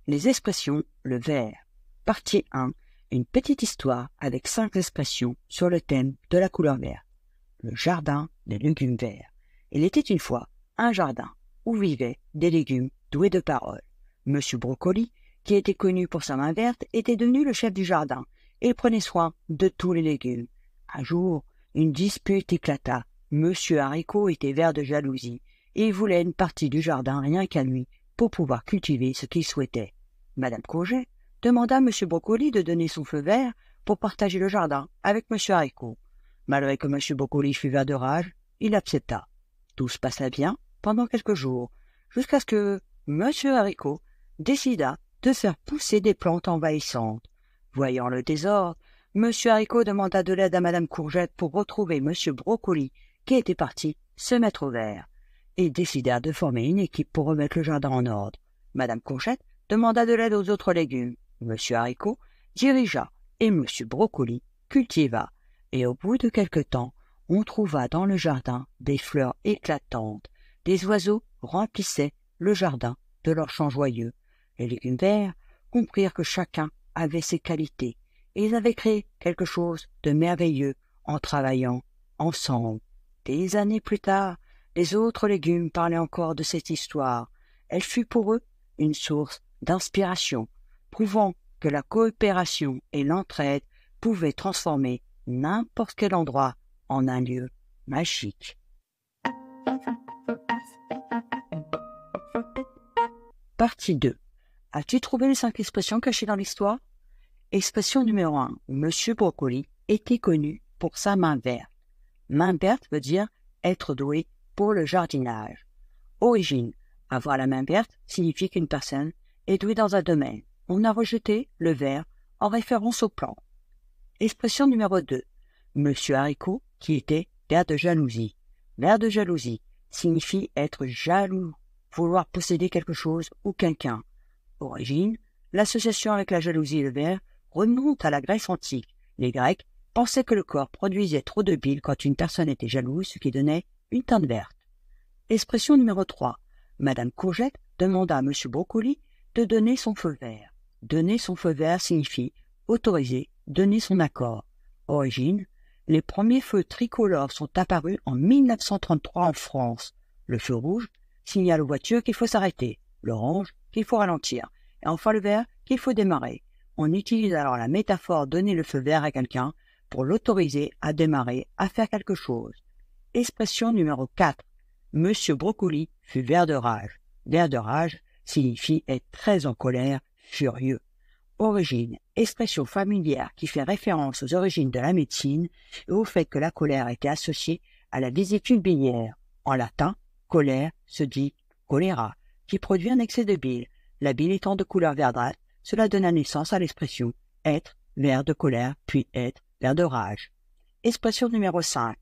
Les expressions, le vert. Partie 1. Une petite histoire avec 5 expressions sur le thème de la couleur verte. Le jardin des légumes verts. Il était une fois un jardin où vivaient des légumes doués de parole. Monsieur Brocoli, qui était connu pour sa main verte, était devenu le chef du jardin et il prenait soin de tous les légumes. Un jour, une dispute éclata. Monsieur Haricot était vert de jalousie et il voulait une partie du jardin rien qu'à lui pour pouvoir cultiver ce qu'il souhaitait. Madame Courgette demanda à Monsieur Brocoli de donner son feu vert pour partager le jardin avec Monsieur Haricot. Malgré que Monsieur Brocoli fût vert de rage, il accepta. Tout se passa bien pendant quelques jours, jusqu'à ce que Monsieur Haricot décida de faire pousser des plantes envahissantes. Voyant le désordre, Monsieur Haricot demanda de l'aide à Madame Courgette pour retrouver Monsieur Brocoli, qui était parti se mettre au vert. Ils décidèrent de former une équipe pour remettre le jardin en ordre. Madame Courgette demanda de l'aide aux autres légumes. Monsieur Haricot dirigea et Monsieur Brocoli cultiva. Et au bout de quelque temps, on trouva dans le jardin des fleurs éclatantes. Des oiseaux remplissaient le jardin de leurs chants joyeux. Les légumes verts comprirent que chacun avait ses qualités, et ils avaient créé quelque chose de merveilleux en travaillant ensemble. Des années plus tard, les autres légumes parlaient encore de cette histoire. Elle fut pour eux une source d'inspiration, prouvant que la coopération et l'entraide pouvaient transformer n'importe quel endroit en un lieu magique. Partie 2. As-tu trouvé les 5 expressions cachées dans l'histoire? Expression numéro 1. Monsieur Brocoli était connu pour sa main verte. Main verte veut dire être doué pour le jardinage. Origine. Avoir la main verte signifie qu'une personne est douée dans un domaine. On a rejeté le vert en référence au plan. Expression numéro 2. Monsieur Haricot, qui était vert de jalousie. Vert de jalousie signifie être jaloux, vouloir posséder quelque chose ou quelqu'un. Origine, l'association avec la jalousie et le vert remonte à la Grèce antique. Les Grecs pensaient que le corps produisait trop de bile quand une personne était jalouse, ce qui donnait une teinte verte. Expression numéro 3. Madame Courgette demanda à Monsieur Brocoli de donner son feu vert. Donner son feu vert signifie autoriser, donner son accord. Origine, les premiers feux tricolores sont apparus en 1933 en France. Le feu rouge signale aux voitures qu'il faut s'arrêter, l'orange qu'il faut ralentir, et enfin le vert qu'il faut démarrer. On utilise alors la métaphore donner le feu vert à quelqu'un pour l'autoriser à démarrer, à faire quelque chose. Expression numéro 4. Monsieur Brocoli fut vert de rage. Vert de rage signifie être très en colère, furieux. Origine, expression familière qui fait référence aux origines de la médecine et au fait que la colère était associée à la vésicule biliaire. En latin, colère se dit choléra, qui produit un excès de bile. La bile étant de couleur verdâtre, cela donne naissance à l'expression être vert de colère puis être vert de rage. Expression numéro 5.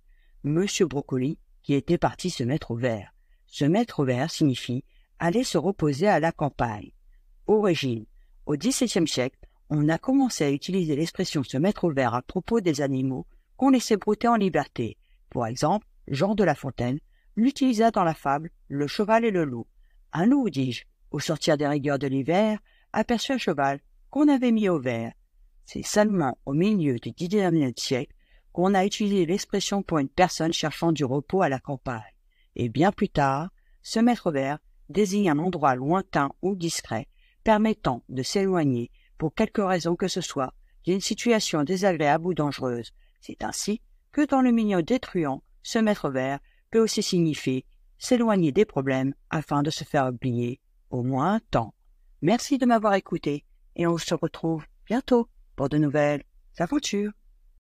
Monsieur Brocoli qui était parti se mettre au vert. Se mettre au vert signifie aller se reposer à la campagne. Origine. Au XVIIe siècle, on a commencé à utiliser l'expression se mettre au vert à propos des animaux qu'on laissait brouter en liberté. Par exemple, Jean de La Fontaine l'utilisa dans la fable Le cheval et le loup. Un loup, dis-je, au sortir des rigueurs de l'hiver, aperçut un cheval qu'on avait mis au vert. C'est seulement au milieu du XIXe siècle qu'on a utilisé l'expression pour une personne cherchant du repos à la campagne. Et bien plus tard, se mettre au vert désigne un endroit lointain ou discret, permettant de s'éloigner pour quelque raison que ce soit d'une situation désagréable ou dangereuse. C'est ainsi que dans le milieu détruant, se mettre au vert peut aussi signifier s'éloigner des problèmes afin de se faire oublier au moins un temps. Merci de m'avoir écouté et on se retrouve bientôt pour de nouvelles aventures.